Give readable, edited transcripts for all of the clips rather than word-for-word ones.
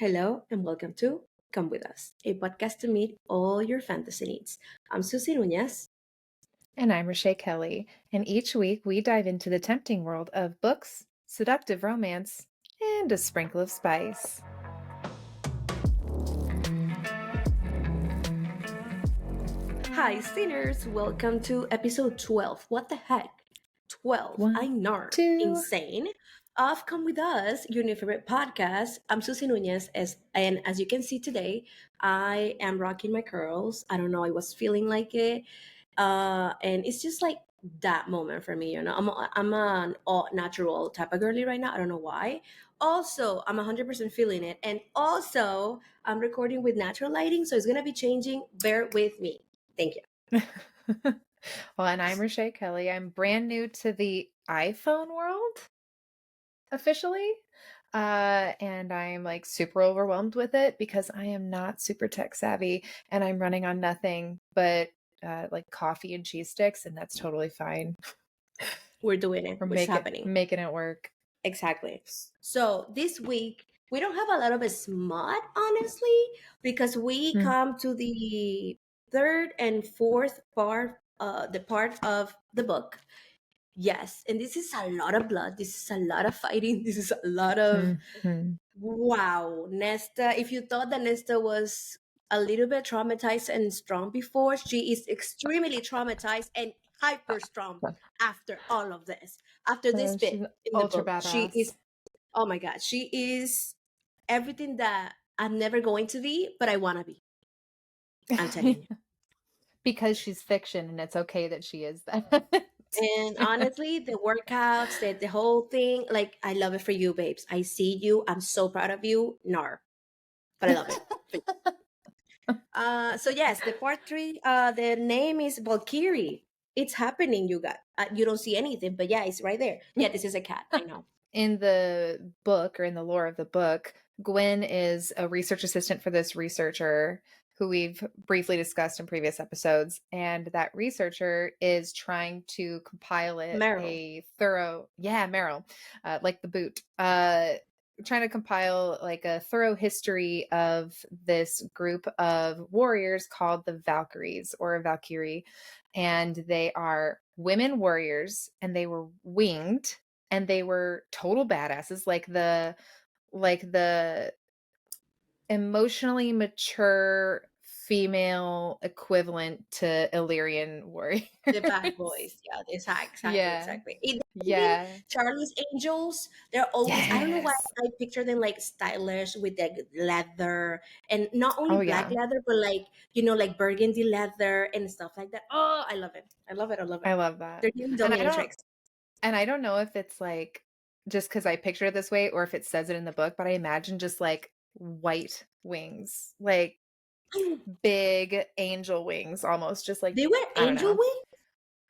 Hello and welcome to Come With Us, a podcast to meet all your fantasy needs. I'm Sussy Nunez. And I'm Reshea Kelly, and each week we dive into the tempting world of books, seductive romance, and a sprinkle of spice. Hi, sinners. Welcome to episode 12. What the heck? 12. I One, know. two. Insane. Of Come With Us, your new favorite podcast. I'm Sussy Nunez, and as you can see today, I am rocking my curls. I don't know, I was feeling like it. And it's just like that moment for me, I'm an all natural type of girly right now. I don't know why. Also, I'm 100% feeling it. And also, I'm recording with natural lighting, so it's going to be changing. Bear with me. Thank you. Well, and I'm Reshea Kelly. I'm brand new to the iPhone world, officially. And I'm like super overwhelmed with it because I am not super tech savvy and I'm running on nothing but like coffee and cheese sticks, and that's totally fine. We're doing it. We're What's happening? making it work. Exactly. So this week we don't have a lot of a smut, honestly, because we Mm. come to the third and fourth part, the part of the book. Yes, and this is a lot of blood. This is a lot of fighting. This is a lot of Mhm. wow. Nesta, if you thought that Nesta was a little bit traumatized and strong before, she is extremely traumatized and hyper strong after all of this. After this She's bit an in the ultra book, she is, badass. oh my God, she is everything that I'm never going to be, but I want to be. I'm telling you. Because she's fiction and it's okay that she is that. And honestly, the workouts, the whole thing, like, I love it for you, babes. I see you. I'm so proud of you. Nar. But I love it. So yes, the part three, the name is Valkyrie. It's happening, you got. You don't see anything, but yeah, it's right there. Yeah, this is a cat. I know. In the book, or in the lore of the book, Gwyn is a research assistant for this researcher who we've briefly discussed in previous episodes. And that researcher is trying to compile Meryl. a thorough, Meryl, like the boot, trying to compile like a thorough history of this group of warriors called the Valkyries, or Valkyrie. And they are women warriors, and they were winged, and they were total badasses, like the emotionally mature female equivalent to Illyrian warriors. The bad boys. Yeah, exactly, Yeah. exactly. In the movie, Yeah. Charlie's Angels, they're always, I don't know why Yes. I picture them like stylish with the leather, and not only Oh black yeah. leather, but like, like burgundy leather and stuff like that. Oh, I love it. I love it. I love it. I love that. They're giving And dummy tricks. I don't know if it's like just because I pictured it this way or if it says it in the book, but I imagine just like white wings, like big angel wings almost, just like, They were I don't angel know. wings?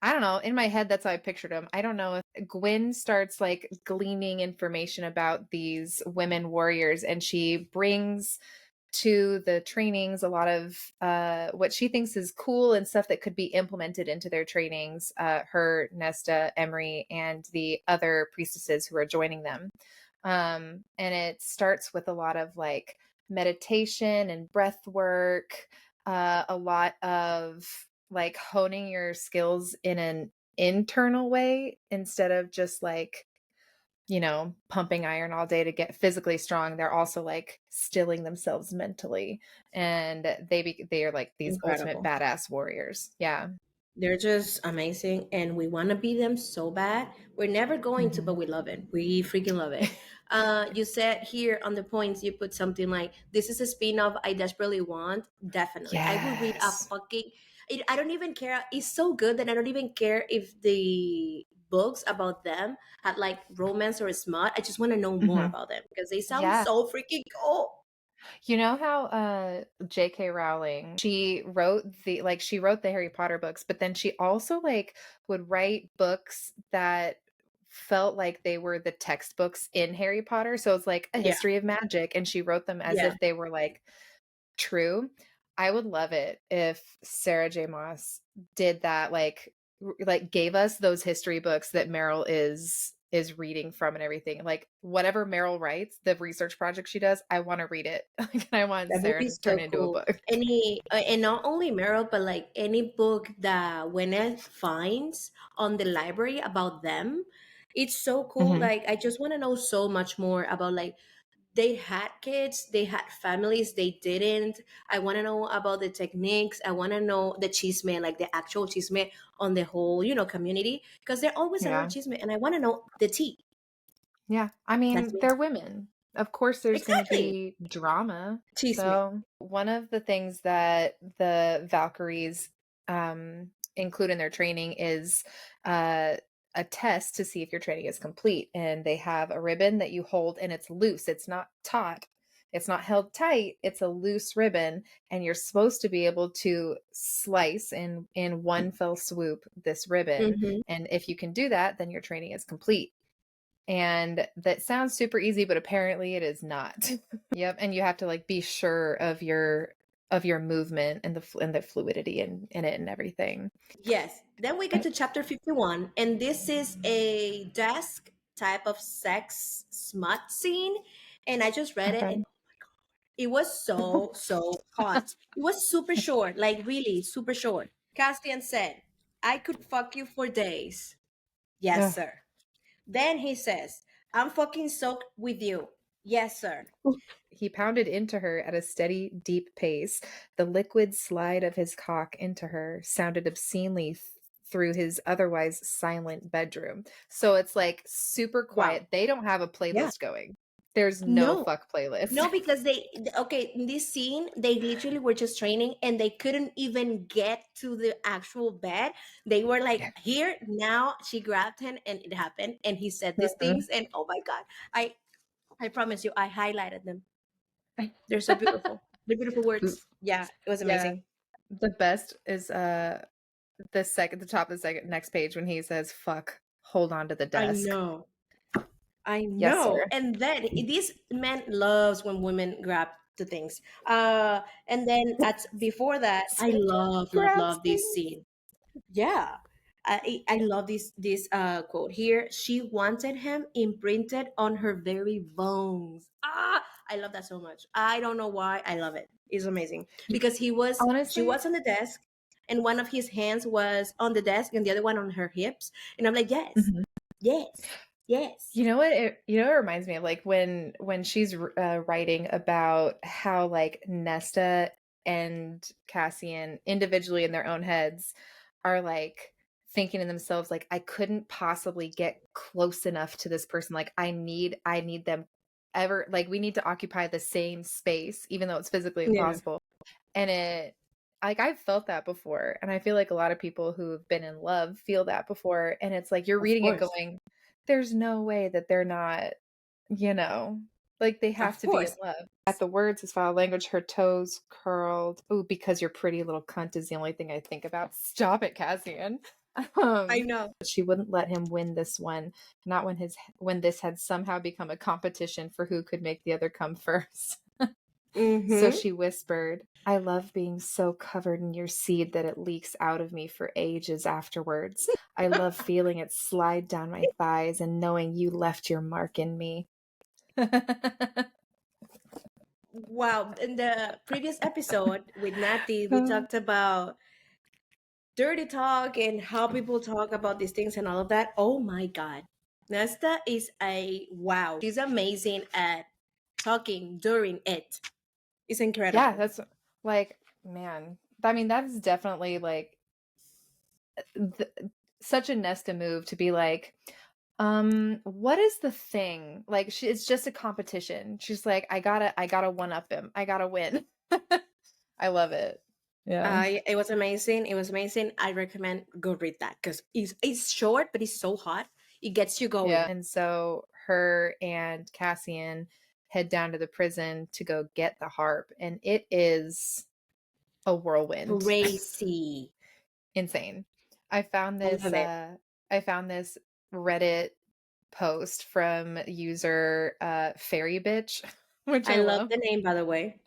I don't know. In my head, that's how I pictured him. I don't know if Gwyn starts like gleaning information about these women warriors, and she brings to the trainings a lot of what she thinks is cool and stuff that could be implemented into their trainings. Her, Nesta, Emerie, and the other priestesses who are joining them. And it starts with a lot of like meditation and breath work, a lot of like honing your skills in an internal way instead of just like, pumping iron all day to get physically strong. They're also like stilling themselves mentally, and they are like these ultimate Incredible. badass warriors. Yeah. They're just amazing, and we want to be them so bad. We're never going to, but Mhm. we love it. We freaking love it. You said here on the points, you put something like, "This is a spin-off I desperately want." Definitely, I will read a Yes. fucking. I don't even care. It's so good that I don't even care if the books about them had like romance or smut. I just want to know more Mhm. about them because they sound Yeah. so freaking cool. You know how J.K. Rowling, she wrote the Harry Potter books, but then she also like would write books that felt like they were the textbooks in Harry Potter. So it's like a Yeah, history of magic, and she wrote them as yeah. if they were like true. I would love it if Sarah J. Maas did that, like gave us those history books that Meryl is is reading from and everything. Like whatever Meryl writes, the research project she does, I want to read it. Like, and I want That would Sarah be to turn so it into a cool. book. And not only Meryl, but like any book that Gwyneth finds on the library about them, it's so cool. Mhm. Like I just want to know so much more about like they had kids, they had families, they didn't. I want to know about the techniques. I want to know the chisme, like the actual chisme on the whole, community, because there's always a lot of Yeah. chisme, and I want to know the tea. Yeah. I That's mean, me. they're women. Of course, there's going to Exactly. be drama. Chisme. So, one of the things that the Valkyries include in their training is uh, a test to see if your training is complete. And they have a ribbon that you hold, and it's loose. It's not taut. It's not held tight. It's a loose ribbon, and you're supposed to be able to slice in one fell swoop this ribbon. Mm-hmm. And if you can do that, then your training is complete. And that sounds super easy, but apparently it is not. Yep, and you have to like be sure of your movement and the fluidity in it and everything. Yes. Then we get to chapter 51, and this is a desk type of sex smut scene. And I just read it, Okay. and it was so, so hot. It was super short, like really super short. Castian said, I could fuck you for days. Yes, Ugh. sir. Then he says, I'm fucking soaked with you. Yes, sir. He pounded into her at a steady, deep pace. The liquid slide of his cock into her sounded obscenely through his otherwise silent bedroom. So it's like super Wow. quiet. They don't have a Yeah. playlist going. There's no No. fuck playlist. No, because okay, in this scene, they literally were just training and they couldn't even get to the actual bed. They were like, here, now she grabbed him and it happened. And he said these things. And oh my God, I promise you, I highlighted them. They're so beautiful. They're beautiful words. Yeah, it was Yeah. amazing. The best is the top of the second next page when he says fuck, hold on to the I desk. know. I Yes, know. sir. And then this man loves when women grab the things. And then at before that, I love, love, Grabs love this things. scene. Yeah. I love this quote here. She wanted him imprinted on her very bones. I love that so much. I don't know why. I love it. It's amazing because she Honestly, was on the desk, and one of his hands was on the desk and the other one on her hips, and I'm like, yes, mhm. yes, yes. You know what it reminds me of, like when she's writing about how like Nesta and Cassian individually in their own heads are like thinking to themselves like, I couldn't possibly get close enough to this person, like I need them ever, like we need to occupy the same space even though it's physically Yeah, impossible. And it, like, I've felt that before, and I feel like a lot of people who've been in love feel that before, and it's like you're of reading it course, going, there's no way that they're not, you know, like they have of to be in course. love. At the words, his foul language, her toes curled. Ooh, because your pretty little cunt is the only thing I think about. Stop it, Cassian. I Um, know. she wouldn't let him win this one, not when this had somehow become a competition for who could make the other come first. So Mm-hmm. she whispered, I love being so covered in your seed that it leaks out of me for ages afterwards. I love feeling it slide down my thighs and knowing you left your mark in me. Wow. In the previous episode with Nati, we talked about dirty talk and how people talk about these things and all of that. Oh my God. Nesta is a wow. She's amazing at talking during it. It's Yeah, incredible. that's like, man. I mean, that is definitely like th- such a Nesta move to be like, what is the thing? Like, it's just a competition. She's like, I gotta one up him. I gotta win. I love it. Yeah. It was amazing. It was amazing. I recommend go read that because it's short, but it's so hot. It gets you Yeah. going. And so her and Cassian head down to the prison to go get the harp, and it is a whirlwind. Crazy. Insane. I found I this love it. I found this Reddit post from user faeriebitch, which I I love love. the name, by the way.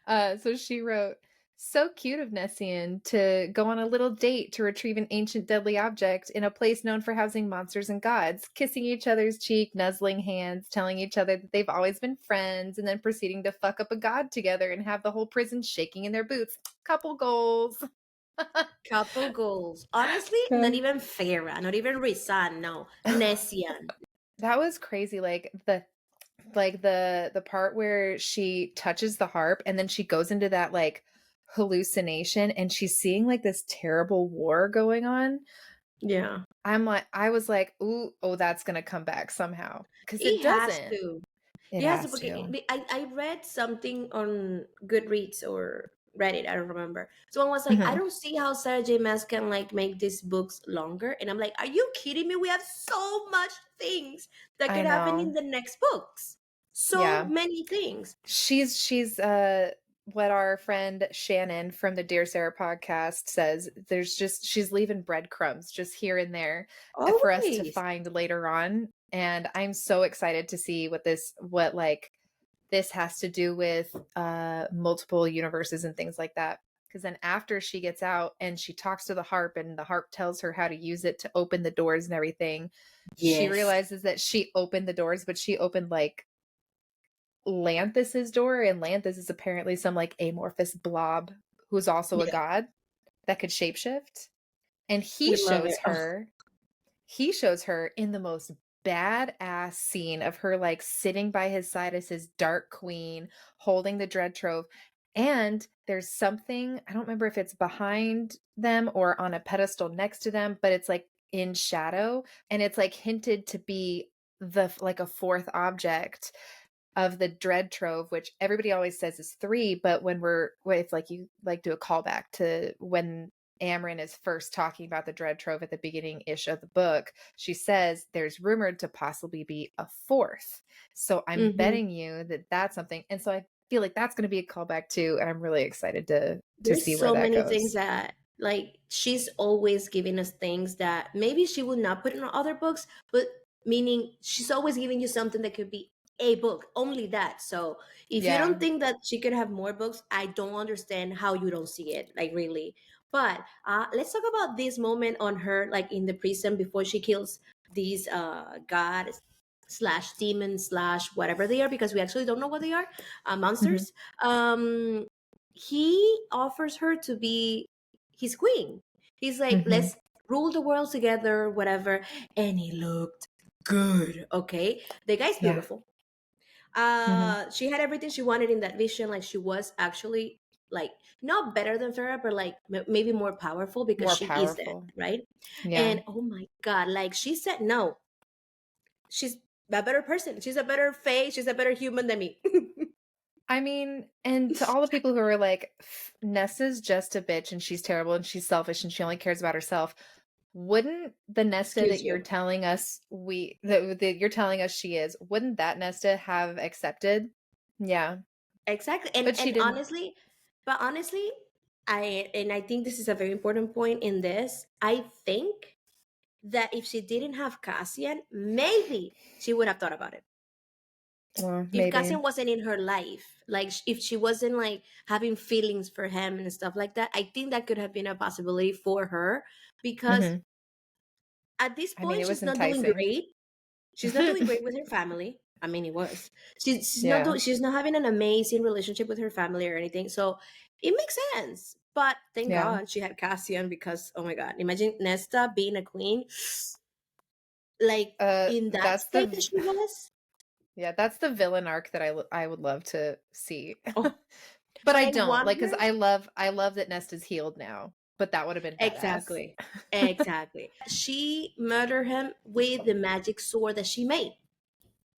So she wrote, So cute of Nessian to go on a little date to retrieve an ancient deadly object in a place known for housing monsters and gods, kissing each other's cheek, nuzzling hands, telling each other that they've always been friends, and then proceeding to fuck up a god together and have the whole prison shaking in their boots. Couple goals. Couple goals. Honestly, not even Farah, not even Rizan, no. Nesian. That was crazy. The part where she touches the harp and then she goes into that like hallucination and she's seeing like this terrible war going on. Yeah. I was like, ooh, oh, that's gonna come back somehow. Because He it has doesn't. to. It He has to. has to. I read something on Goodreads or Reddit, I don't remember. Someone was like, I Mhm. don't see how Sarah J. Maas can like make these books longer. And I'm like, are you kidding me? We have so much things that I could happen in know. the next books. So Yeah. many things. She's what our friend Shannon from the Dear Sarah podcast says, she's leaving breadcrumbs just here and there for us to Always. find later on. And I'm so excited to see what like this has to do with multiple universes and things like that. Because then after she gets out and she talks to the harp and the harp tells her how to use it to open the doors and everything, she Yes. realizes that she opened the doors, but she opened like Lanthus's door, and Lanthus is apparently some like amorphous blob who's also a Yeah. god that could shapeshift. And We love it. Oh, he shows her in the most badass scene of her like sitting by his side as his dark queen holding the dread trove. And there's something, I don't remember if it's behind them or on a pedestal next to them, but it's like in shadow and it's like hinted to be the like a fourth object of the dread trove, which everybody always says is three, but if like you like do a callback to when Amryn is first talking about the dread trove at the beginning ish of the book, she says there's rumored to possibly be a fourth. So I'm mhm. betting you that that's something, and so I feel like that's going to be a callback too, and I'm really excited to see There's where so that many things goes. that like she's always giving us things that maybe she would not put in other books, but meaning she's always giving you something that could be a book, only that. So if you Yeah. don't think that she could have more books, I don't understand how you don't see it, like really. But let's talk about this moment on her, like in the prison before she kills these god slash demon slash whatever they are, because we actually don't know what they are, Hmm. monsters. He offers her to be his queen. He's like, Hmm. let's rule the world together, whatever. And he looked good. Okay. The guy's Yeah. beautiful. Hmm. She had everything she wanted in that vision. Like she was actually like not better than Farah, but like maybe more powerful because More she is dead, powerful. right? Yeah. And oh my God, like she said, no, she's a better person. She's a better fae. She's a better human than me. I mean, and to all the people who are like, Nessa's just a bitch and she's terrible and she's selfish and she only cares about herself. Wouldn't the Nesta Excuse that you're you. telling us that you're telling us she is, wouldn't that Nesta have accepted? Yeah. Exactly. But she And didn't. honestly, but honestly, I think this is a very important point in this. I think that if she didn't have Cassian, maybe she would have thought about it. Well, If maybe. Cassian wasn't in her life, like if she wasn't like having feelings for him and stuff like that, I think that could have been a possibility for her because Hmm. at this I mean, point it was she's not doing enticing. great. She's not doing great with her family. I mean, it was. She's not Yeah. doing. She's not having an amazing relationship with her family or anything. So it makes sense. But thank Yeah. God she had Cassian because oh my God, imagine Nesta being a queen, like in that That's state that she was. yeah, that's the villain arc that I would love to see. Oh, But I I don't, like, because wonder. I love that Nesta's healed now. But that would have been badass. Exactly, exactly. She murdered him with the magic sword that she made.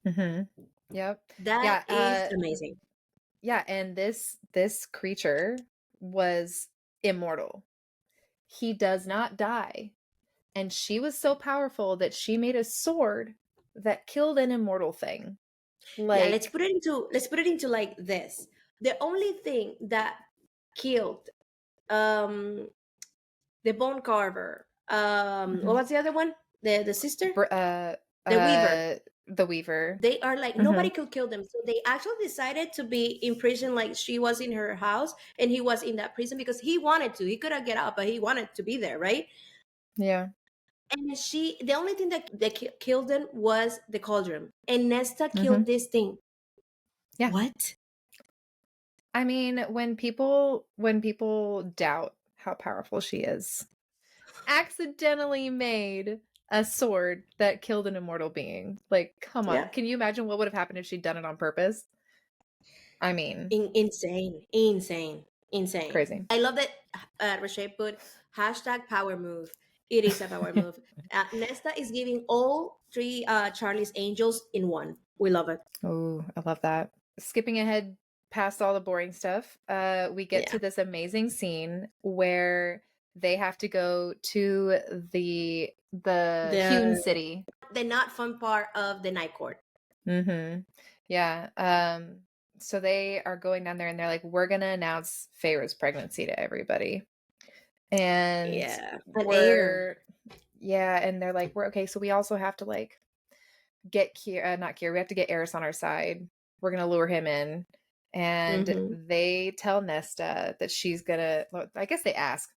Hmm. Yep. That Yeah. is amazing. Yeah. And this creature was immortal. He does not die. And she was so powerful that she made a sword that killed an immortal thing. Yeah, Like, let's put it into like this. The only thing that killed um the bone carver, what mhm. was the other one, the sister, The Weaver. The Weaver. They are like, Mm-hmm. nobody could kill them. So they actually decided to be in prison, like she was in her house and he was in that prison because he wanted to. He couldn't get out, but he wanted to be there, right? Yeah. And the only thing that killed them was the cauldron. And Nesta Mm-hmm. killed this thing. Yeah. What? I mean, when people doubt how powerful she is, accidentally made a sword that killed an immortal being. Like, come on. Yeah. Can you imagine what would have happened if she'd done it on purpose? I mean, Insane. crazy. I love that Reshea put hashtag power move. It is a power move. Nesta is giving all three Charlie's Angels in one. We love it. Oh, I love that. Skipping ahead past all the boring stuff, we get to this amazing scene where they have to go to the hewn city. The not fun part of the night court. Mm-hmm. Yeah. So they are going down there and they're like, we're gonna announce Feyre's pregnancy to everybody. And and they're like, we're okay, so we also have to like get we have to get Eris on our side. We're gonna lure him in. And they tell Nesta that she's gonna, well, I guess they ask,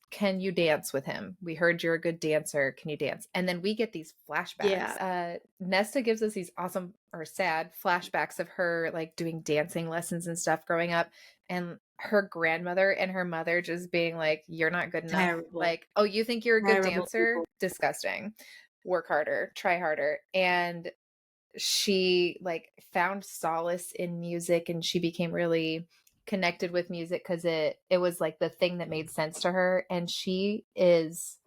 can you dance with him? We heard you're a good dancer. Can you dance? And then we get these flashbacks. Yeah. Nesta gives us these awesome or sad flashbacks of her like doing dancing lessons and stuff growing up. And her grandmother and her mother just being like, you're not good enough. Terrible. Like, oh, you think you're a good Terrible dancer? people. Disgusting. Work harder, try harder. And she like found solace in music and she became really connected with music because it was like the thing that made sense to her. And she is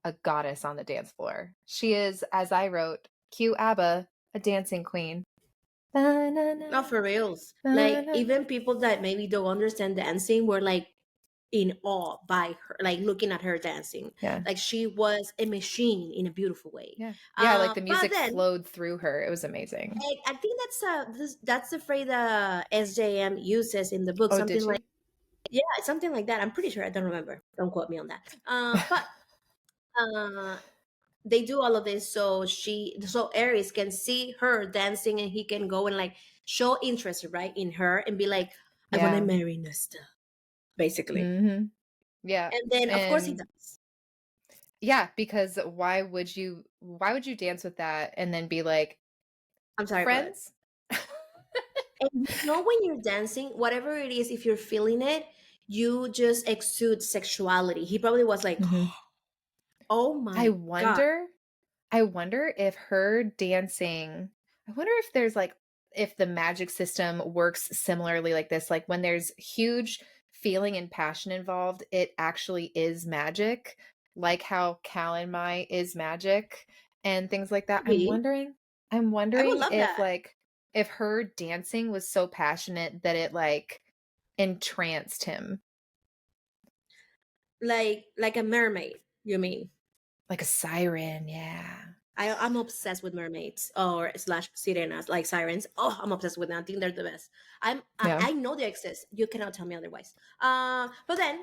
a goddess on the dance floor. She is, as I wrote, cue ABBA, a dancing queen. Not for reals. Like even people that maybe don't understand dancing were like in awe by her, like looking at her dancing. Yeah. Like she was a machine in a beautiful way. Yeah. Like the music flowed through her. It was amazing. I think that's the phrase that SJM uses in the book. Oh, something did like something like that. I'm pretty sure. I don't remember. Don't quote me on that. But they do all of this so Eris can see her dancing and he can go and like show interest, right, in her and be like, I want to marry Nesta, basically. Mm-hmm. Yeah. And then of course he does. Yeah, because why would you dance with that and then be like, I'm sorry, friends? And when you're dancing, whatever it is, if you're feeling it, you just exude sexuality. He probably was like, oh my God. I wonder if her dancing, I wonder if there's like, if the magic system works similarly like this, like when there's huge feeling and passion involved, it actually is magic, like how Calanmai is magic and things like that. Maybe. I'm wondering if that. like, if her dancing was so passionate that it like entranced him. Like a mermaid, you mean? Like a siren, yeah. I'm obsessed with mermaids or slash sirenas, like sirens. Oh, I'm obsessed with them. I think they're the best. I know they exist. You cannot tell me otherwise. But then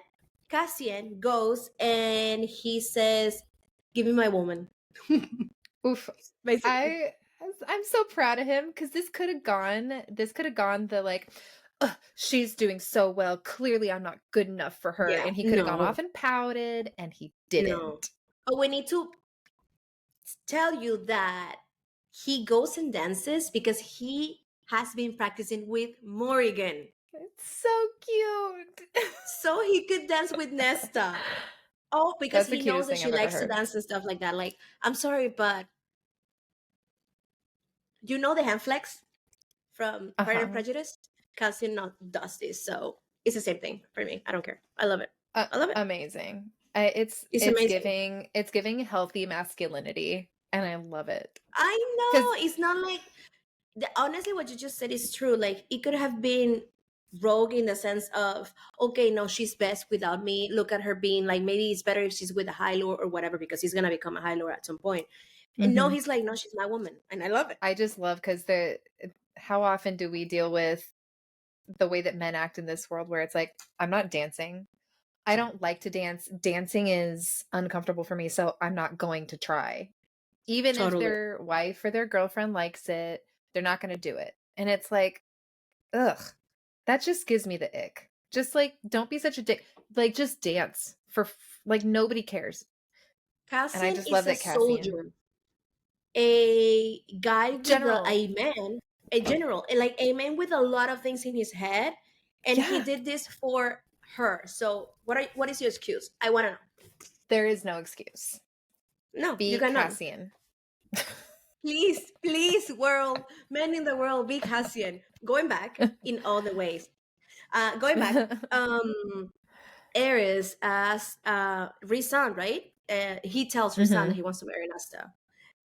Cassian goes and he says, "Give me my woman." Oof. Basically. I'm so proud of him because this could have gone the like, she's doing so well. Clearly, I'm not good enough for her. Yeah, and he could have gone off and pouted, and he didn't. No. But we need to tell you that he goes and dances because he has been practicing with Morrigan. It's so cute. So he could dance with Nesta. Oh, because he knows that she likes to dance and stuff like that. Like, I'm sorry, but you know the hand flex from Pride and Prejudice? Cassian not does this, so it's the same thing for me. I don't care. I love it. I love it. Amazing. It's amazing. It's giving healthy masculinity, and I love it. I know. It's not like honestly what you just said is true. Like it could have been rogue in the sense of, okay, no, she's best without me. Look at her being like, maybe it's better if she's with a High Lord or whatever, because he's gonna become a High Lord at some point. And no, he's like, no, she's my woman, and I love it. I just love because how often do we deal with the way that men act in this world where it's like, I'm not dancing. I don't like to dance. Dancing is uncomfortable for me, so I'm not going to try. Even if Totally. their wife or their girlfriend likes it, they're not going to do it. And it's like, ugh, that just gives me the ick. Just like, don't be such a dick. Like, just dance like, nobody cares. And I Cassian just is love a that Cassian. soldier, a guy with General. a man, a general, like a man with a lot of things in his head, and he Yeah. did this for her. So what is your excuse? I want to know. There is no excuse. No, you Be cannot. Cassian. Please, please, world, men in the world, be Cassian. Going back in all the ways. Going back, Ares asks Rizan, right? He tells Rizan that Hmm. he wants to marry Nesta.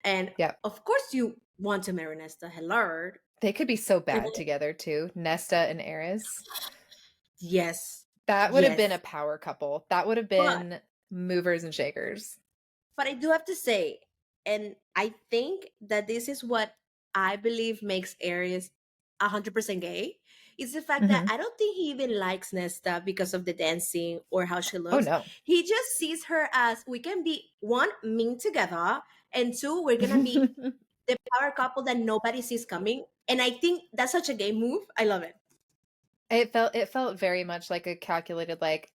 And Yep. of course you want to marry Nesta. Hello. They could be so And bad together too. Nesta and Eris. yes, That would have been a yes. power couple. That would have But been movers and shakers. I do have to say, and I think that this is what I believe makes Aries 100% gay, is the fact that Hmm. I don't think he even likes Nesta because of the dancing or how she Oh looks. no. He just sees her as we can be one, mean together, and two, we're gonna be the power couple that nobody sees coming. And I think that's such a gay move. I love it. It felt very much like a calculated, like,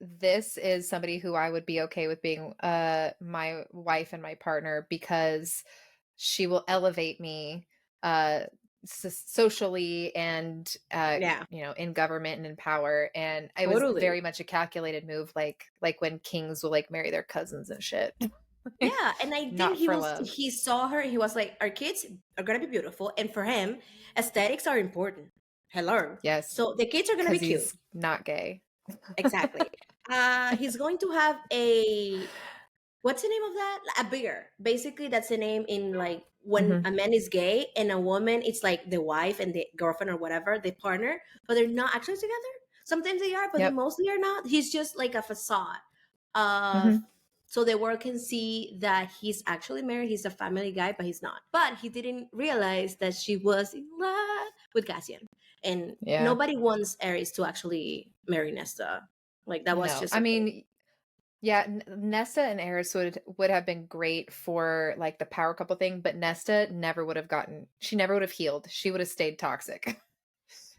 this is somebody who I would be okay with being my wife and my partner because she will elevate me uh socially and Yeah, in government and in power. And it was totally. very much a calculated move, like when kings will like marry their cousins and shit. Yeah, and I think Not for love. he saw her, he was like, our kids are gonna be beautiful, and for him, aesthetics are important. Hello. Yes, So the kids are gonna be because cute. he's not gay. Exactly. He's going to have a what's the name of that? A bear. Basically, that's the name in like when Hmm. a man is gay and a woman, it's like the wife and the girlfriend or whatever, the partner, but they're not actually together. Sometimes they are, but they Yep. mostly are not. He's just like a facade of Hmm. so the world can see that he's actually married. He's a family guy, but he's not. But he didn't realize that she was in love with Cassian, and Yeah. nobody wants Ares to actually marry Nesta. Like that was No, just I a thing. mean, yeah, Nesta and Eris would have been great for like the power couple thing, but Nesta never would have she never would have healed. She would have stayed toxic.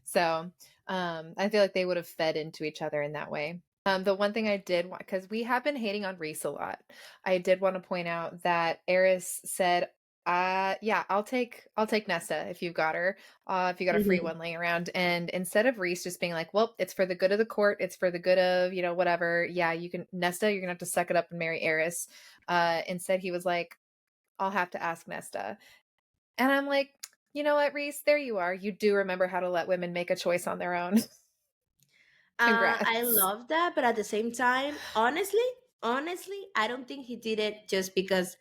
So, I feel like they would have fed into each other in that way. The one thing I did want, because we have been hating on Reese a lot, I did want to point out that Eris said, yeah, I'll take Nesta if you've got her, if you got a free Mhm. one laying around." And instead of Reese just being like, "Well, it's for the good of the court, it's for the good of, whatever, yeah, you can, Nesta, you're gonna have to suck it up and marry Eris." Instead he was like, "I'll have to ask Nesta." And I'm like, you know what, Reese? There you are. You do remember how to let women make a choice on their own. I Congrats. love that, but at the same time, honestly, I don't think he did it just because.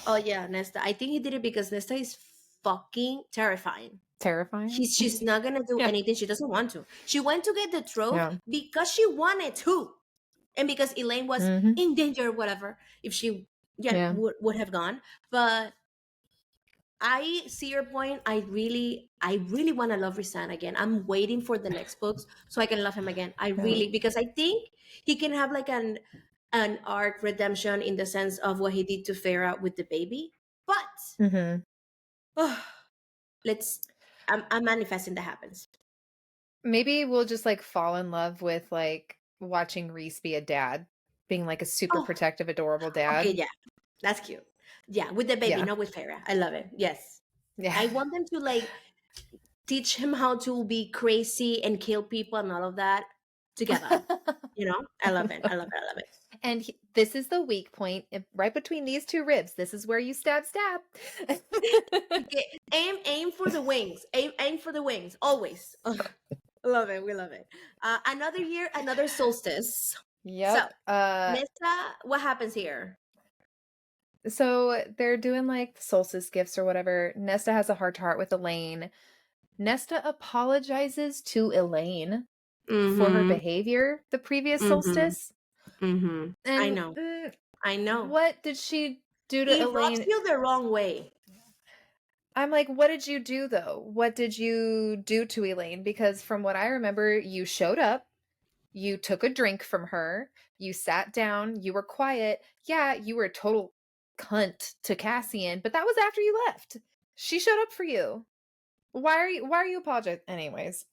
Oh yeah, Nesta. I think he did it because Nesta is fucking terrifying. Terrifying. She's not gonna do Yeah. anything she doesn't want to. She went to get the trove Yeah. because she wanted to, and because Elaine was Hmm. in danger, or whatever. If she Yeah. would have gone, but I see your point. I really want to love Risan again. I'm waiting for the next books so I can love him again. I Yeah. really because I think he can have like an arc redemption in the sense of what he did to Farah with the baby. But Hmm. oh, let's. I'm manifesting that happens. Maybe we'll just like fall in love with like watching Reese be a dad, being like a super Oh, protective, adorable okay, dad. yeah, that's cute. Yeah, with the baby, Yeah. not with Farah. I love it. Yes, Yeah. I want them to like teach him how to be crazy and kill people and all of that together. I love it. I love it. I love it. And this is the weak point, right between these two ribs. This is where you stab, stab. Okay, aim for the wings. Aim for the wings. Always. Ugh, love it. We love it. Another year, another solstice. So, Yep. Nesta, what happens here? So they're doing like solstice gifts or whatever. Nesta has a heart to heart with Elaine. Nesta apologizes to Elaine for her Mm-hmm. behavior the previous Mm-hmm. solstice. Mm-hmm. I And know. I know. what did she do to He rubs Elaine? you the wrong way. I'm like, what did you do though? What did you do to Elaine? Because from what I remember, you showed up, you took a drink from her, you sat down, you were quiet. Yeah, you were a total cunt to Cassian, but that was after you left. She showed up for you. Why are you apologizing? Anyways,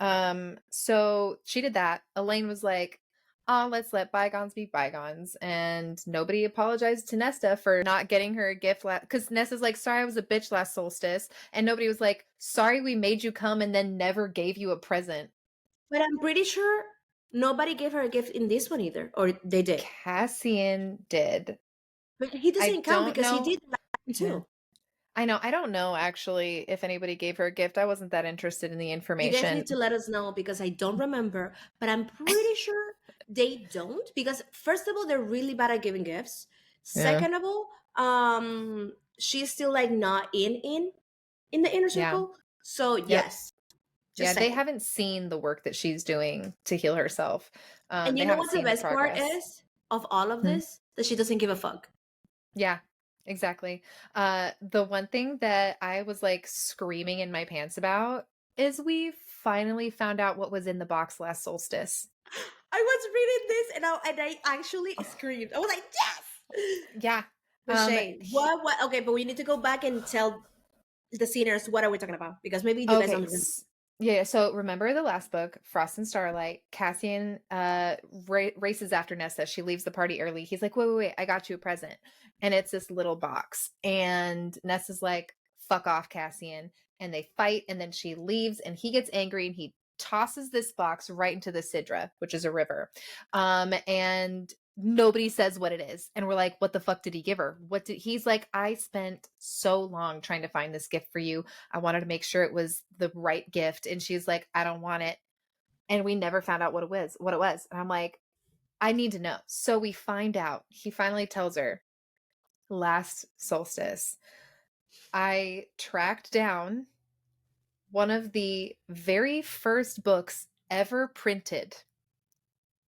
so she did that. Elaine was like, oh, let's let bygones be bygones. And nobody apologized to Nesta for not getting her a gift because Nesta's like, sorry, I was a bitch last solstice. And nobody was like, sorry, we made you come and then never gave you a present. But I'm pretty sure nobody gave her a gift in this one either, or they did. Cassian did. But he doesn't I count don't because he know. did last time too. I know. I don't know actually if anybody gave her a gift. I wasn't that interested in the You information. guys need to let us know because I don't remember, but I'm pretty sure they don't because first of all, they're really bad at giving gifts. Yeah. Second of all, she's still like not in the inner Yeah. circle. So Yep. yes. Yeah, Saying. they haven't seen the work that she's doing to heal herself. And you They know haven't what the seen the best part progress. is of all of this? That she doesn't give a fuck. Yeah, exactly. The one thing that I was like screaming in my pants about is we finally found out what was in the box last solstice. I was reading this and I actually screamed. I was like, yes! Yeah. Shane, what? Okay, but we need to go back and tell the sceners what are we talking about because maybe you guys don't remember. Yeah, so remember the last book, Frost and Starlight, Cassian races after Nesta. She leaves the party early. He's like, wait, I got you a present. And it's this little box. And Nesta's like, fuck off, Cassian. And they fight, and then she leaves, and he gets angry, and he tosses this box right into the Sidra, which is a river. And nobody says what it is. And we're like, what the fuck did he give her? He's like, I spent so long trying to find this gift for you. I wanted to make sure it was the right gift. And she's like, I don't want it. And we never found out what it was. And I'm like, I need to know. So we find out. He finally tells her, last solstice, I tracked down one of the very first books ever printed.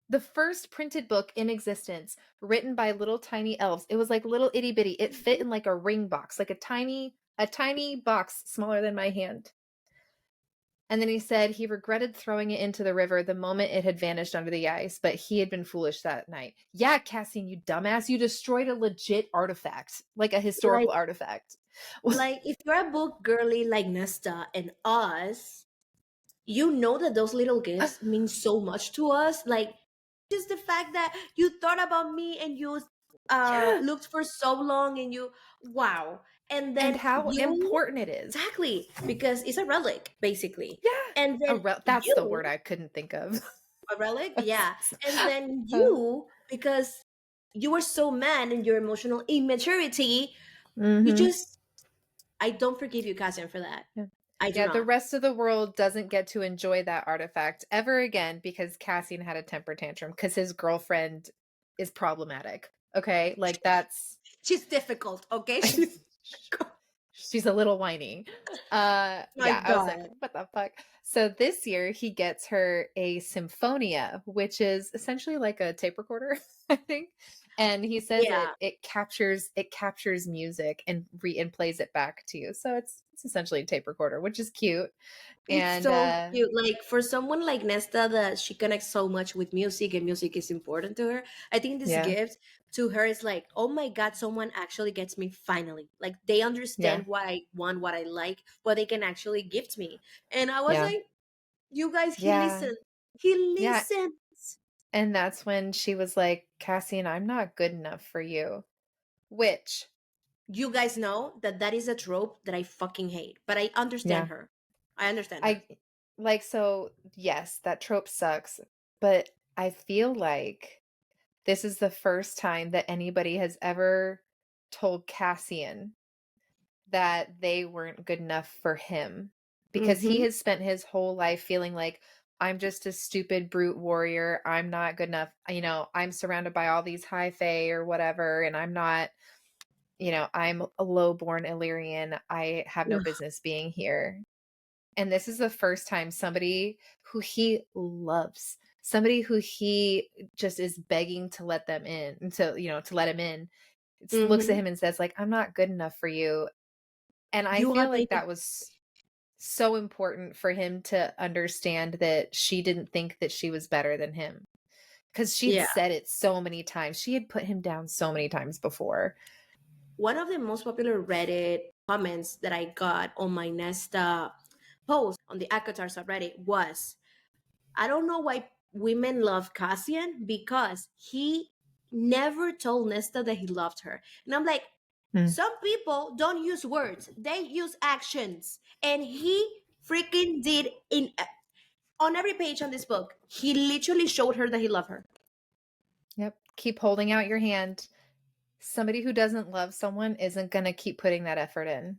The first printed book in existence, written by little tiny elves. It was like little itty bitty. It fit in like a ring box, like a tiny box smaller than my hand. And then he said he regretted throwing it into the river the moment it had vanished under the ice, but he had been foolish that night. Yeah, Cassian, you dumbass. You destroyed a legit artifact, like a historical artifact. Like, if you're a book girly like Nesta and us, you know that those little gifts mean so much to us. Like, just the fact that you thought about me and you looked for so long and you, wow. And then how important it is. Exactly, because it's a relic, basically. Yeah. And then that's the word I couldn't think of. A relic? Yeah. And then you, because you were so mad in your emotional immaturity, you just, I don't forgive you, Cassian, for that. Yeah. I do not. The rest of the world doesn't get to enjoy that artifact ever again because Cassian had a temper tantrum because his girlfriend is problematic. Okay? Like, that's... She's difficult, okay? She's a little whiny. I was like, what the fuck? So this year he gets her a symphonia, which is essentially like a tape recorder, I think. And he says it captures music and plays it back to you. So it's essentially a tape recorder, which is cute. It's so cute. Like, for someone like Nesta that she connects so much with music and music is important to her, I think this gift to her is like, oh my God, someone actually gets me finally. Like, they understand what I want, what I like, what they can actually gift me. And I was like, you guys, he listens. He listens. And that's when she was like, Cassian, I'm not good enough for you. Which, you guys know that is a trope that I fucking hate. But I understand her. I understand her. So yes, that trope sucks. But I feel like this is the first time that anybody has ever told Cassian that they weren't good enough for him. Because he has spent his whole life feeling like, I'm just a stupid brute warrior. I'm not good enough. I'm surrounded by all these high fae or whatever, and I'm not, I'm a low-born Illyrian. I have no business being here. And this is the first time somebody who he loves, somebody who he just is begging to let them in, to let him in, looks at him and says, like, I'm not good enough for you. And I feel like that was so important for him to understand that she didn't think that she was better than him. Because she'd said it so many times. She had put him down so many times before. one of the most popular Reddit comments that I got on my Nesta post on the Akatar subreddit was, I don't know why women love Cassian because he never told Nesta that he loved her. And I'm like, Mm. some people don't use words, they use actions. And he freaking did in on every page on this book. He literally showed her that he loved her. Yep. Keep holding out your hand. Somebody who doesn't love someone isn't going to keep putting that effort in.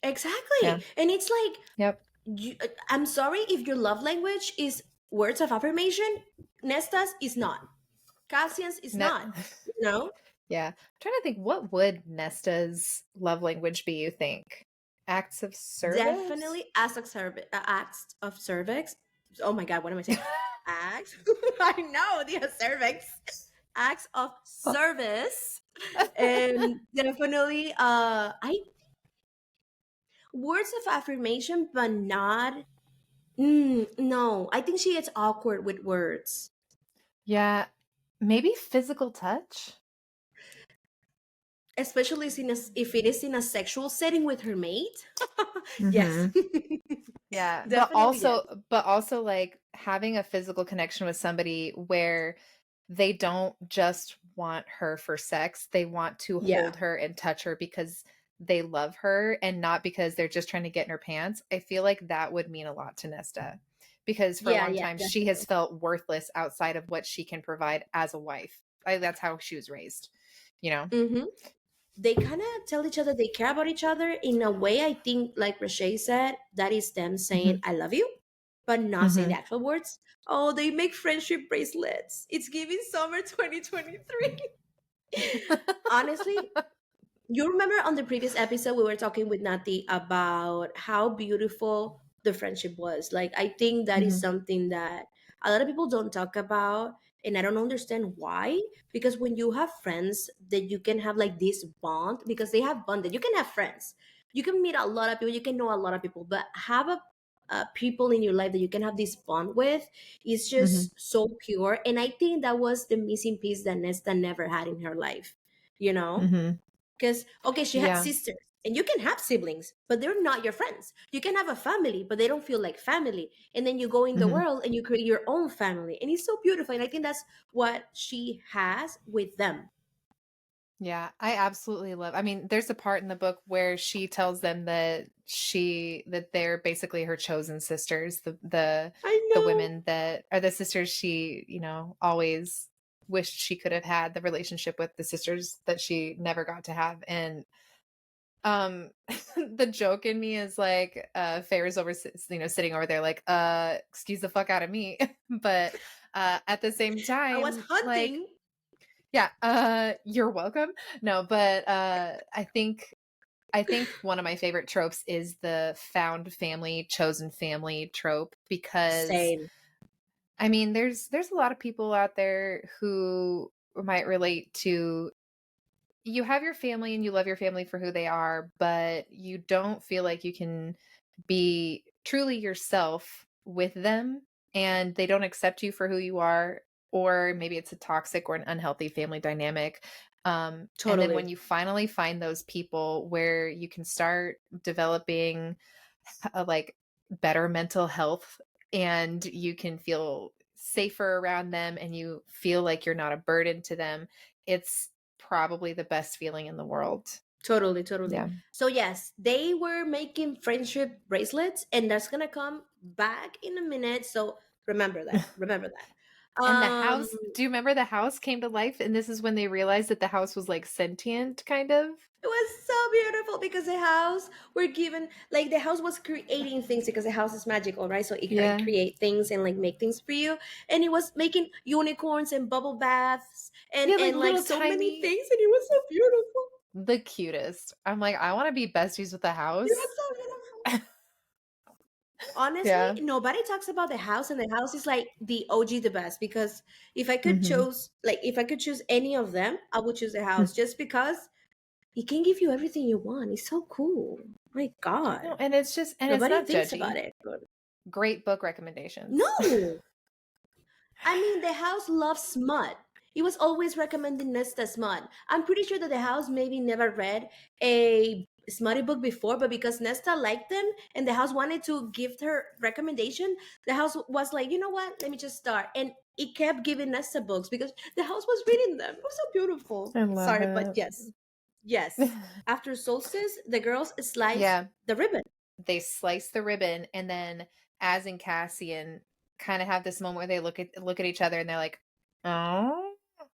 Exactly. Yeah. And it's like, Yep. I'm sorry if your love language is words of affirmation. Nesta's is not. Cassian's is not. No. Yeah. I'm trying to think, what would Nesta's love language be, you think? Acts of service? Definitely acts of cervix. Oh my god, what am I saying? Acts. I know the cervix. Acts of service. And definitely I words of affirmation, but not no. I think she gets awkward with words. Yeah. Maybe physical touch? Especially if it is in a sexual setting with her mate. Yes. Yeah. Definitely yes. But also like having a physical connection with somebody where they don't just want her for sex. They want to Yeah. hold her and touch her because they love her and not because they're just trying to get in her pants. I feel like that would mean a lot to Nesta because for a Yeah, long yeah, time she has definitely. felt worthless outside of what she can provide as a wife. That's how she was raised, you know? Mm-hmm. They kind of tell each other they care about each other in a way. I think, like Reshea said, that is them saying Mm-hmm. I love you, but not saying Mm-hmm. the actual words. Oh, they make friendship bracelets. It's giving summer 2023. Honestly, you remember on the previous episode we were talking with Nati about how beautiful the friendship was. Like, I think that is Mm-hmm. something that a lot of people don't talk about, and I don't understand why. Because when you have friends that you can have like this bond, because they have bonded, you can have friends, you can meet a lot of people, you can know a lot of people, but have a people in your life that you can have this bond with is Mm-hmm. just so pure. And I think that was the missing piece that Nesta never had in her life, you know? Mm-hmm. Because, okay, she had Yeah. sisters, and you can have siblings, but they're not your friends. You can have a family, but they don't feel like family. And then you go in the Mm-hmm. world and you create your own family. And it's so beautiful. And I think that's what she has with them. Yeah, I absolutely love. I mean, there's a part in the book where she tells them that they're basically her chosen sisters, I the know. women that are the sisters she, always wished she could have had the relationship with, the sisters that she never got to have. And the joke in me is like Fair's sitting over there like excuse the fuck out of me. But at the same I was time, like, hunting. yeah, you're welcome. No, but I think one of my favorite tropes is the found family, chosen family trope because Same. I mean, there's a lot of people out there who might relate to, you have your family and you love your family for who they are, but you don't feel like you can be truly yourself with them, and they don't accept you for who you are, or maybe it's a toxic or an unhealthy family dynamic. And then when Totally. you finally find those people where you can start developing like better mental health, and you can feel safer around them and you feel like you're not a burden to them, it's probably the best feeling in the world. Totally, totally. Yeah. So yes, they were making friendship bracelets, and that's gonna come back in a minute. So remember that. Remember that. And the house, do you remember the house came to life? And this is when they realized that the house was like sentient, kind of. It was so beautiful because the house were given like the house was creating things because the house is magical, right? So it can Yeah. create things and like make things for you. And it was making unicorns and bubble baths and Yeah, like and like little so many tiny, things, and it was so beautiful. the cutest. I'm like, I want to be besties with the It was house. so beautiful. Honestly, Yeah. nobody talks about the house, and the house is like the OG the best because Hmm. if I could choose any of them, I would choose the house just because it can give you everything you want. It's so cool. My No, God. and it's Nobody not thinks about judgy. it. But Great book recommendations. no. I mean, the house loves smut. He was always recommending Nesta smut. I'm pretty sure that the house maybe never read a smutty book before, but because Nesta liked them and the house wanted to give her recommendation, the house was like, you know what? Let me just start. And it kept giving Nesta books because the house was reading them. It was so beautiful. I love Sorry, but it. yes. Yes. After solstice, the girls slice Yeah. the ribbon. They slice the ribbon, and then Az and Cassian kind of have this moment where they look at each other and they're like, "Oh,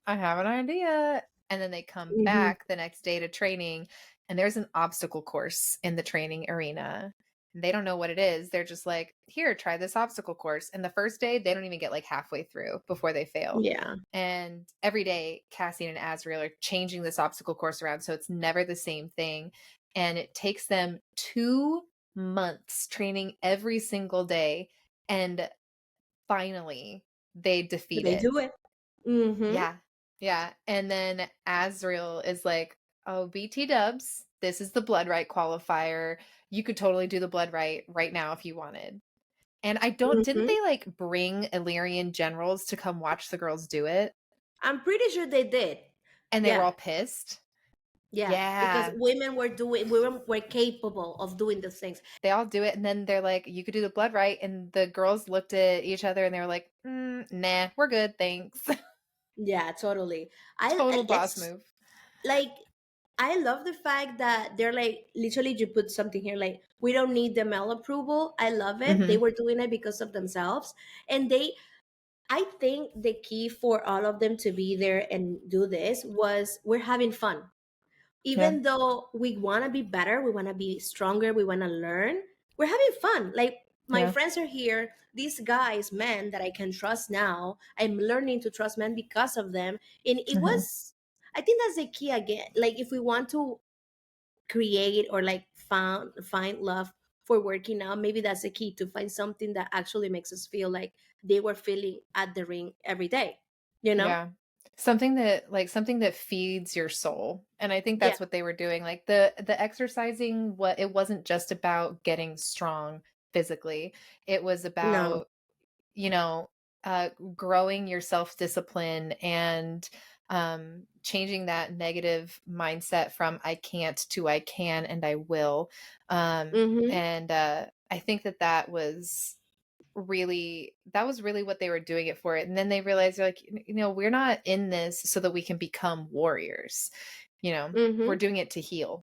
I have an idea." And then they come Mm-hmm. back the next day to training, and there's an obstacle course in the training arena. They don't know what it is. They're just like, "Here, try this obstacle course." And the first day, they don't even get like halfway through before they fail. Yeah. And every day, Cassian and Azriel are changing this obstacle course around, so it's never the same thing. And it takes them 2 months training every single day, and finally they defeat They it. do it. Mm-hmm. Yeah. Yeah. And then Azriel is like, "Oh, BT dubs, this is the blood right qualifier. You could totally do the blood right now if you wanted." And didn't Mm-hmm. they like bring Illyrian generals to come watch the girls do it? I'm pretty sure they did. And they were Yeah. all pissed. Yeah. Because Yeah. women were capable of doing these things. They all do it, and then they're like, "You could do the blood right." And the girls looked at each other and they were like, "Nah, we're good, thanks." Yeah, totally. Total boss Let's move. like I love the fact that they're like literally you put something here like we don't need the male approval. I love it. They Hmm. were doing it because of themselves. And I think the key for all of them to be there and do this was we're having fun. Yeah. Even though we want to be better, we want to be stronger, we want to learn, we're having fun. Like my Yeah. friends are here, these guys, men that I can trust now. I'm learning to trust men because of them. And it Hmm. was, I think that's the key again. Like if we want to create or like find love for working out, maybe that's the key to find something that actually makes us feel like they were feeling at the ring every day, you know? Yeah. Something that feeds your soul. And I think Yeah. that's what they were doing. Like the exercising, what it wasn't just about getting strong physically. It was No. about, you know, growing your self-discipline and changing that negative mindset from I can't to I can and I will. Mm-hmm. And I think that was really what they were doing it for. And then they realized they're like, we're not in this so that we can become warriors. We're Mm-hmm. doing it to heal.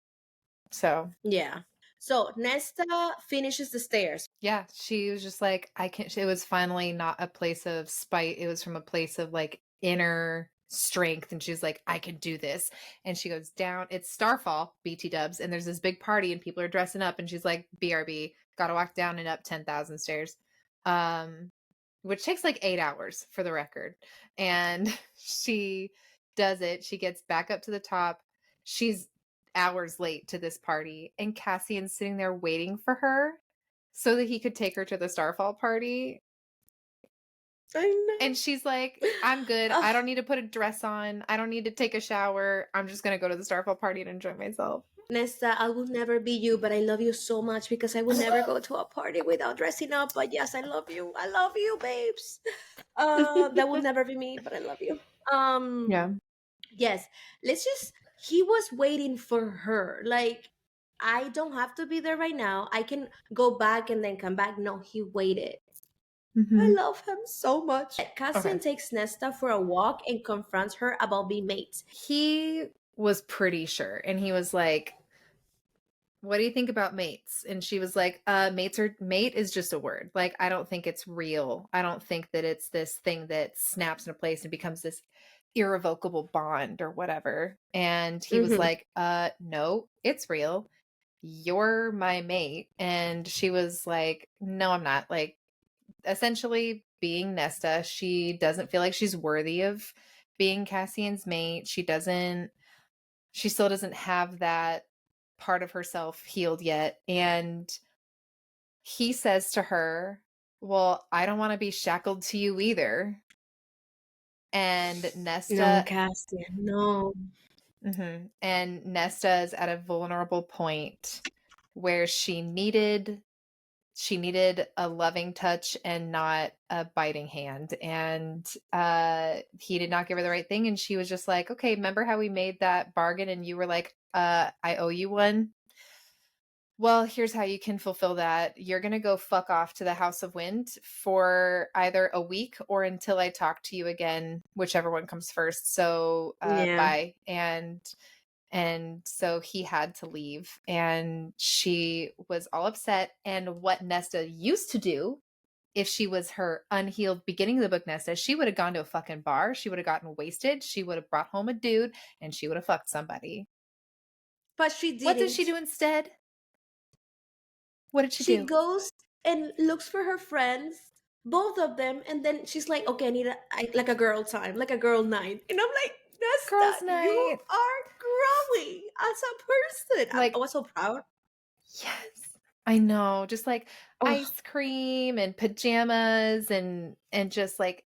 So Yeah. So Nesta finishes the stairs. yeah, she was just like, it was finally not a place of spite. It was from a place of like inner strength. And she's like, I can do this. And she goes down. It's Starfall, BT dubs. And there's this big party and people are dressing up. And she's like, BRB, gotta walk down and up 10,000 stairs. Which takes like 8 hours for the record. And she does it. She gets back up to the top. She's hours late to this party. And Cassian's sitting there waiting for her so that he could take her to the Starfall party. I know. And she's like, I'm good. I Oh, don't need to put a dress on. I don't need to take a shower. I'm just going to go to the Starfall party and enjoy myself. Nesta, I will never be you, but I love you so much because I will never go to a party without dressing up. But yes, I love you. I love you, babes. That will never be me, but I love you. Um, Yeah. yes. Let's just. He was waiting for her. Like I don't have to be there right now. I can go back and then come back. No, he waited. I Mm-hmm. love him so much. Okay. Cassian takes Nesta for a walk and confronts her about being mates. He was pretty sure. And he was like, what do you think about mates? And she was like, mate is just a word. Like, I don't think it's real. I don't think that it's this thing that snaps into place and becomes this irrevocable bond or whatever. And he was Mm-hmm. like, no, it's real. You're my mate. And she was like, no, I'm not. Like, essentially being Nesta, she doesn't feel like she's worthy of being Cassian's mate. She still doesn't have that part of herself healed yet. And he says to her, well, I don't want to be shackled to you either. And No, Nesta, Cassian, no. and Nesta is at a vulnerable point where she needed she needed a loving touch and not a biting hand. And he did not give her the right thing. And she was just like, okay, remember how we made that bargain and you were like, I owe you one? Well, here's how you can fulfill that. You're going to go fuck off to the House of Wind for either a week or until I talk to you again, whichever one comes first. So bye. And so he had to leave, and she was all upset. And what Nesta used to do, if she was her unhealed beginning of the book, Nesta, she would have gone to a fucking bar. She would have gotten wasted. She would have brought home a dude, and she would have fucked somebody. But she didn't. What did she do instead? What did she do? She goes and looks for her friends, both of them, and then she's like, okay, I need like a girl time, like a girl night. And I'm like, Girls' Nesta, night. you are growing as a person. Like, I was so proud. Yes, I know. Just like ice cream and pajamas and just like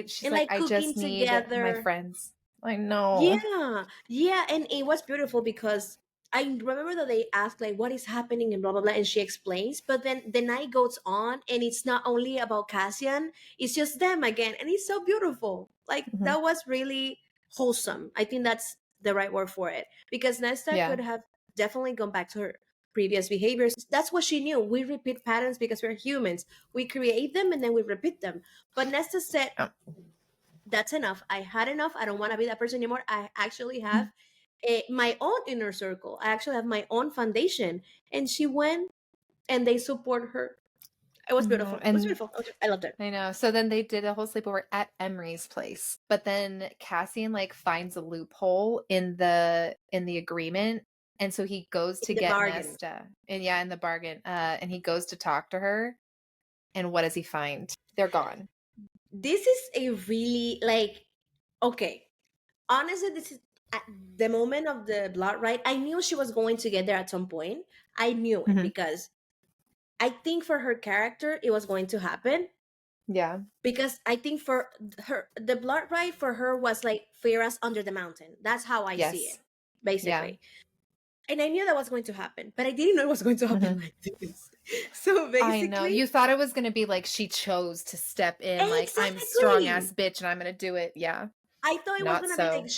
she's And like, like I cooking just need my together. friends. I know. Yeah, and it was beautiful because I remember that they asked like what is happening and blah blah blah, and she explains. But then the night goes on, and it's not only about Cassian; it's just them again, and it's so beautiful. Like Mhm. that was really wholesome. I think that's the right word for it, because Nesta Yeah. could have definitely gone back to her previous behaviors. That's what she knew. We repeat patterns because we're humans. We create them and then we repeat them. But Nesta said, Yeah. that's enough. I had enough. I don't want to be that person anymore. I actually have my own inner circle. I actually have my own foundation. And she went, and they support her. It was beautiful. It was beautiful. I loved it. I know. So then they did a whole sleepover at Emerie's place. But then Cassian like finds a loophole in the agreement. And so he goes to get Nesta. And in the bargain. And he goes to talk to her. And what does he find? They're gone. This is a really like, okay. Honestly, this is at the moment of the blood right. I knew she was going to get there at some point. I knew it because I think for her character, it was going to happen. Yeah. Because I think for her, the blood right for her was like Feyre's Under the Mountain. That's how I see it, basically. Yeah. And I knew that was going to happen, but I didn't know it was going to happen like this. So basically, I know. You thought it was going to be like she chose to step in, like, I'm strong ass bitch and I'm going to do it. Yeah. I thought it was going to be like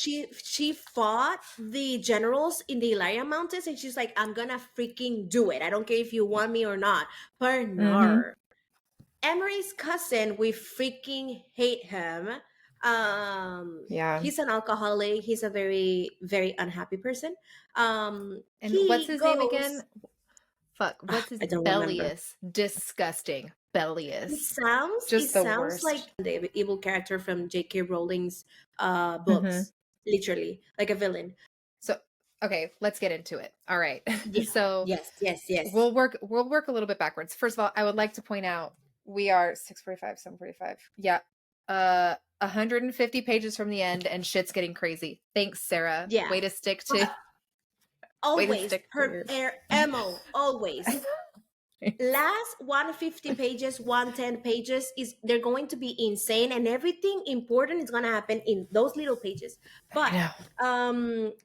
she fought the generals in the Illyria Mountains, and she's like, I'm going to freaking do it. I don't care if you want me or not. But no. Emerie's cousin, we freaking hate him. He's an alcoholic. He's a very, very unhappy person. And what's his name again? Fuck. What's his Bellius? Disgusting. Bellius. It sounds like the evil character from J.K. Rowling's books. Literally, like a villain. So okay, let's get into it. All right. Yeah. So yes. We'll work a little bit backwards. First of all, I would like to point out we are 6:45, 7:45. Yeah. 150 pages from the end, and shit's getting crazy. Thanks, Sarah. Yeah. Way to stick to always her MO. Always. Last 150 pages, 110 pages they're going to be insane, and everything important is going to happen in those little pages. But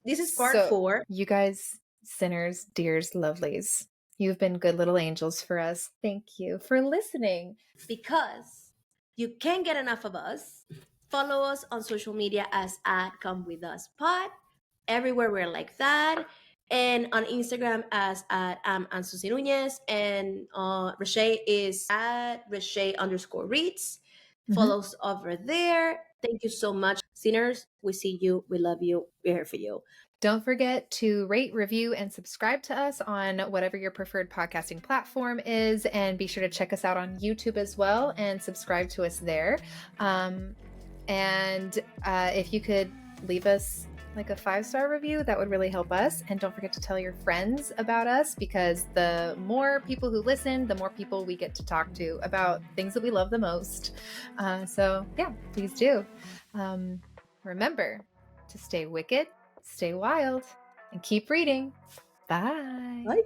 this is part 4. You guys, sinners, dears, lovelies, you've been good little angels for us. Thank you for listening. Because you can't get enough of us. Follow us on social media as @ComeWithUsPod. Everywhere we're like that. And on Instagram as Sussy Nunez, and Reshea is @Reshea_reads. Follow us over there. Thank you so much, sinners. We see you. We love you. We're here for you. Don't forget to rate, review, and subscribe to us on whatever your preferred podcasting platform is. And be sure to check us out on YouTube as well and subscribe to us there. And if you could leave us like a 5-star review, that would really help us. And don't forget to tell your friends about us, because the more people who listen, the more people we get to talk to about things that we love the most. So yeah, please do. Remember to stay wicked, stay wild, and keep reading. Bye. Bye.